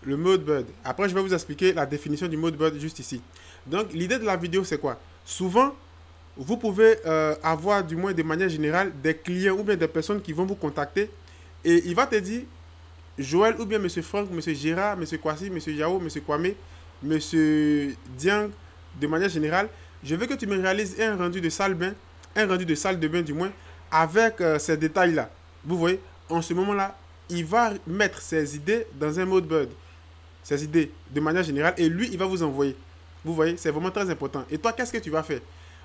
le modebird. Après, je vais vous expliquer la définition du modebird juste ici. Donc, l'idée de la vidéo, c'est quoi? Souvent, vous pouvez avoir, du moins de manière générale, des clients ou bien des personnes qui vont vous contacter et il va te dire, Joël ou bien Monsieur Franck, Monsieur Gérard, Monsieur Kwasi, Monsieur Yao, Monsieur Kwame, Monsieur Diang, de manière générale, je veux que tu me réalises un rendu de salle bain, un rendu de salle de bain du moins, avec ces détails-là. Vous voyez, en ce moment-là, il va mettre ses idées dans un mode bird, ses idées de manière générale, et lui, il va vous envoyer. Vous voyez, c'est vraiment très important. Et toi, qu'est-ce que tu vas faire?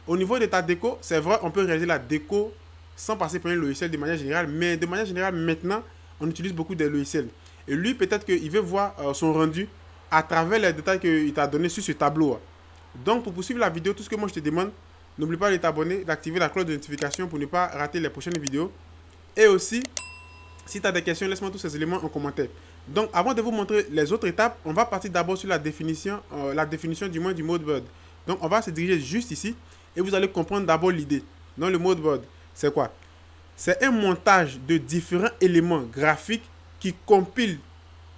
Au niveau de ta déco, c'est vrai, on peut réaliser la déco sans passer par un logiciel de manière générale, mais de manière générale, maintenant, on utilise beaucoup de logiciels. Et lui, peut-être qu'il veut voir son rendu à travers les détails qu'il t'a donné sur ce tableau. Donc, pour poursuivre la vidéo, tout ce que moi je te demande, n'oublie pas de t'abonner, d'activer la cloche de notification pour ne pas rater les prochaines vidéos. Et aussi, si tu as des questions, laisse-moi tous ces éléments en commentaire. Donc, avant de vous montrer les autres étapes, on va partir d'abord sur la définition du moins du modebird. Donc, on va se diriger juste ici et vous allez comprendre d'abord l'idée. Donc, le modebird, c'est quoi? C'est un montage de différents éléments graphiques qui compilent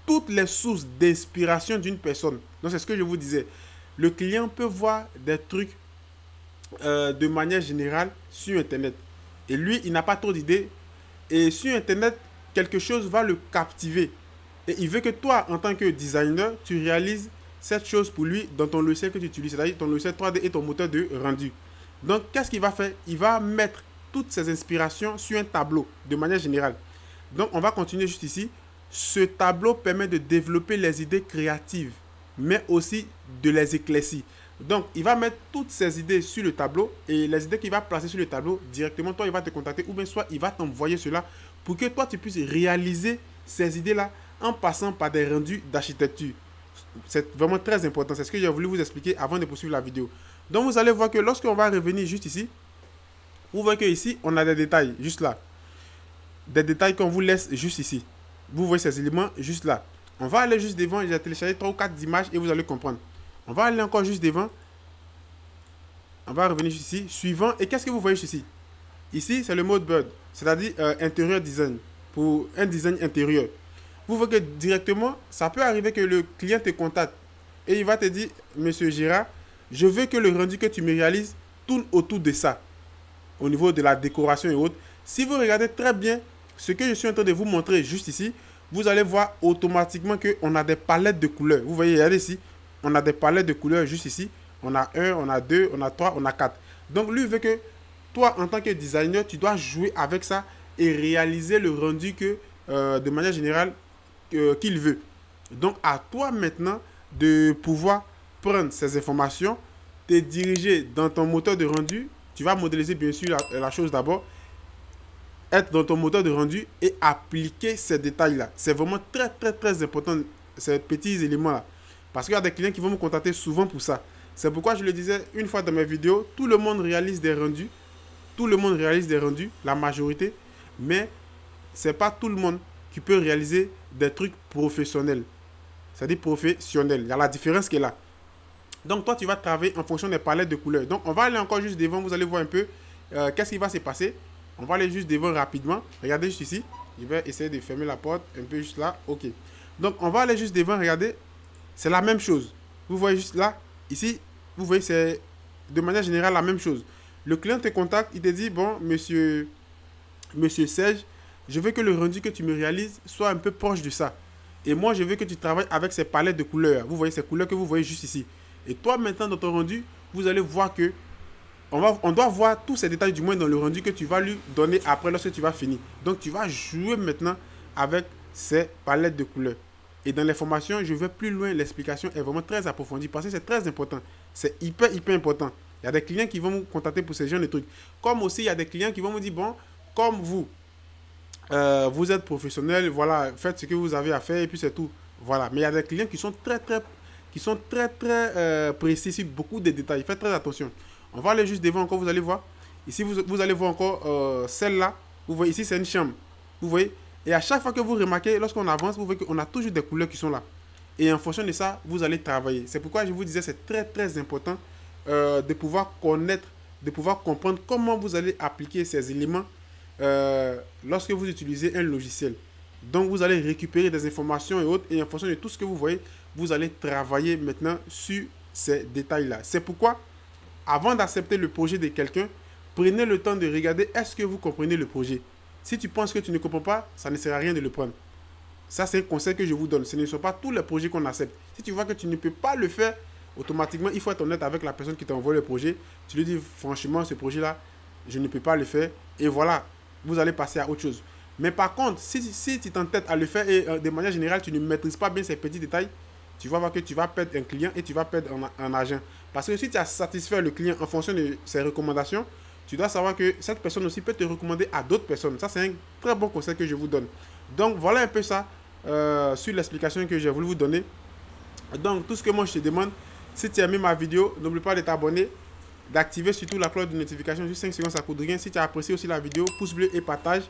toutes les sources d'inspiration d'une personne. Donc, c'est ce que je vous disais. Le client peut voir des trucs de manière générale sur Internet. Et lui, il n'a pas trop d'idées. Et sur Internet, quelque chose va le captiver. Et il veut que toi, en tant que designer, tu réalises cette chose pour lui dans ton logiciel que tu utilises, c'est-à-dire ton logiciel 3D et ton moteur de rendu. Donc, qu'est-ce qu'il va faire? Il va mettre toutes ces inspirations sur un tableau, de manière générale. Donc, on va continuer juste ici. Ce tableau permet de développer les idées créatives, mais aussi de les éclaircir. Donc, il va mettre toutes ces idées sur le tableau et les idées qu'il va placer sur le tableau, directement, toi, il va te contacter ou bien soit il va t'envoyer cela pour que toi, tu puisses réaliser ces idées-là en passant par des rendus d'architecture. C'est vraiment très important. C'est ce que j'ai voulu vous expliquer avant de poursuivre la vidéo. Donc, vous allez voir que lorsqu'on va revenir juste ici, vous voyez qu'ici, on a des détails, juste là. Des détails qu'on vous laisse juste ici. Vous voyez ces éléments juste là. On va aller juste devant. J'ai téléchargé 3 ou 4 images et vous allez comprendre. On va aller encore juste devant. On va revenir ici. Suivant. Et qu'est-ce que vous voyez ici? Ici, c'est le modebird. C'est-à-dire intérieur design. Pour un design intérieur. Vous voyez que directement, ça peut arriver que le client te contacte. Et il va te dire, Monsieur Gérard, je veux que le rendu que tu me réalises tourne autour de ça. Au niveau de la décoration et autres. Si vous regardez très bien ce que je suis en train de vous montrer juste ici, vous allez voir automatiquement qu'on a des palettes de couleurs. Vous voyez, regardez ici, on a des palettes de couleurs juste ici. On a 1, on a 2, on a 3, on a 4. Donc, lui veut que toi, en tant que designer, tu dois jouer avec ça et réaliser le rendu que, de manière générale, qu'il veut. Donc, à toi maintenant de pouvoir prendre ces informations, te diriger dans ton moteur de rendu. Tu vas modéliser bien sûr la chose d'abord, être dans ton moteur de rendu et appliquer ces détails-là. C'est vraiment très, très, très important, ces petits éléments-là. Parce qu'il y a des clients qui vont me contacter souvent pour ça. C'est pourquoi je le disais une fois dans mes vidéos, tout le monde réalise des rendus. Tout le monde réalise des rendus, la majorité. Mais ce n'est pas tout le monde qui peut réaliser des trucs professionnels. C'est-à-dire professionnels. Il y a la différence qui est là. Donc, toi, tu vas travailler en fonction des palettes de couleurs. Donc, on va aller encore juste devant. Vous allez voir un peu qu'est-ce qui va se passer. On va aller juste devant rapidement. Regardez juste ici. Je vais essayer de fermer la porte un peu juste là. OK. Donc, on va aller juste devant. Regardez. C'est la même chose. Vous voyez juste là. Ici, vous voyez, c'est de manière générale la même chose. Le client te contacte. Il te dit, bon, monsieur Serge, je veux que le rendu que tu me réalises soit un peu proche de ça. Et moi, je veux que tu travailles avec ces palettes de couleurs. Vous voyez ces couleurs que vous voyez juste ici. Et toi, maintenant, dans ton rendu, vous allez voir que on doit voir tous ces détails, du moins dans le rendu que tu vas lui donner après lorsque tu vas finir. Donc, tu vas jouer maintenant avec ces palettes de couleurs. Et dans les formations, je vais plus loin. L'explication est vraiment très approfondie parce que c'est très important. C'est hyper, hyper important. Il y a des clients qui vont vous contacter pour ce genre de trucs. Comme aussi, il y a des clients qui vont vous dire, bon, comme vous, vous êtes professionnel, voilà, faites ce que vous avez à faire et puis c'est tout. Voilà. Mais il y a des clients qui sont très précis sur beaucoup de détails. Faites très attention. On va aller juste devant encore, vous allez voir. Ici, vous allez voir encore celle-là. Vous voyez, ici, c'est une chambre. Vous voyez. Et à chaque fois que vous remarquez, lorsqu'on avance, vous voyez qu'on a toujours des couleurs qui sont là. Et en fonction de ça, vous allez travailler. C'est pourquoi je vous disais, c'est très important de pouvoir connaître, de pouvoir comprendre comment vous allez appliquer ces éléments lorsque vous utilisez un logiciel. Donc, vous allez récupérer des informations et autres. Et en fonction de tout ce que vous voyez, vous allez travailler maintenant sur ces détails-là. C'est pourquoi, avant d'accepter le projet de quelqu'un, prenez le temps de regarder est-ce que vous comprenez le projet. Si tu penses que tu ne comprends pas, ça ne sert à rien de le prendre. Ça, c'est un conseil que je vous donne. Ce ne sont pas tous les projets qu'on accepte. Si tu vois que tu ne peux pas le faire, automatiquement, il faut être honnête avec la personne qui t'envoie le projet. Tu lui dis, franchement, ce projet-là, je ne peux pas le faire. Et voilà, vous allez passer à autre chose. Mais par contre, si tu t'entêtes à le faire et de manière générale, tu ne maîtrises pas bien ces petits détails, tu vas voir que tu vas perdre un client et tu vas perdre en argent. Parce que si tu as satisfait le client en fonction de ses recommandations, tu dois savoir que cette personne aussi peut te recommander à d'autres personnes. Ça, c'est un très bon conseil que je vous donne. Donc, voilà un peu ça sur l'explication que j'ai voulu vous donner. Donc, tout ce que moi, je te demande, si tu as aimé ma vidéo, n'oublie pas de t'abonner, d'activer surtout la cloche de notification. Juste 5 secondes, ça coûte rien. Si tu as apprécié aussi la vidéo, pouce bleu et partage.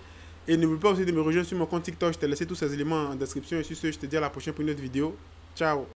Et n'oublie pas aussi de me rejoindre sur mon compte TikTok. Je t'ai laissé tous ces éléments en description. Et sur ce, je te dis à la prochaine pour une autre vidéo. Ciao.